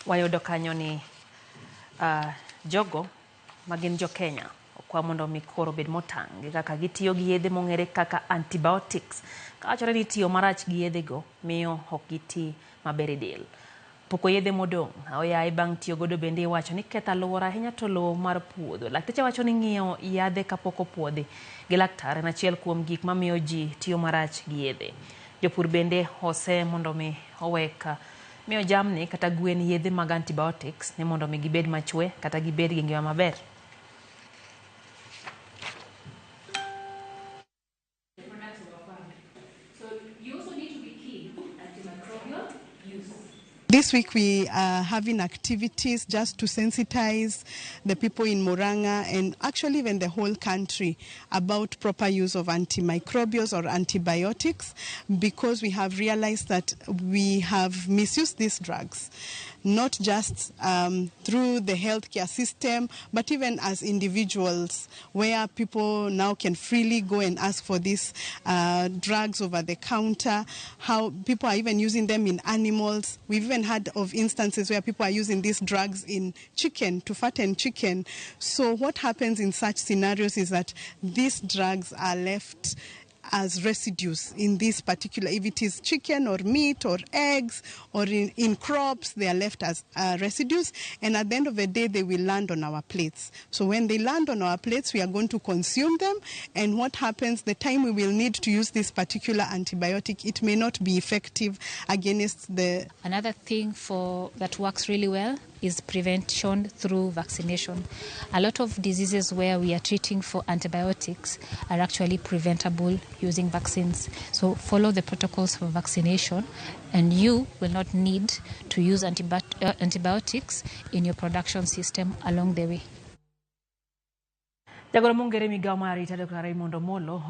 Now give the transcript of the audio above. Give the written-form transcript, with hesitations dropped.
wayudo kanyo ni jogo magin Jokenya kwa mondo mi koro bed motang' kaka gitiyo gi yedhe mong'ere kaka antibiotics. Kawachore ni tiyo marach gi yedhe go miyo ok giti maber e del. Poko yedhe modong' oyaye bang' tiyo godo bende iwacho ni ketho alwora ahinya to lowo mar puodho. Lakteche wacho ni ng'iyo yadhe kapok opuodhi gi laktar en achiel kuom gik mamiyo ji tiyo marach gi yedhe. Jopur bende ose mondo mi owek miyo jamni kata gwen yedhe mag antibiotics ni mondo mi gibed machwe kata gibed gi ngima maber. This week we are having activities just to sensitize the people in Murang'a and actually even the whole country about proper use of antimicrobials or antibiotics, because we have realized that we have misused these drugs, not just through the healthcare system, but even as individuals, where people now can freely go and ask for these drugs over the counter, how people are even using them in animals. We've even heard of instances where people are using these drugs in chicken, to fatten chicken. So what happens in such scenarios is that these drugs are left as residues in this particular, if it is chicken or meat or eggs or in crops, they are left as residues, and at the end of the day they will land on our plates. So when they land on our plates, we are going to consume them, and what happens, the time we will need to use this particular antibiotic, it may not be effective against the... Another thing that works really well is prevention through vaccination. A lot of diseases where we are treating for antibiotics are actually preventable using vaccines. So follow the protocols for vaccination and you will not need to use antibiotics in your production system along the way. Jagoro mong'ere migawo mar arita Dr. Ramogi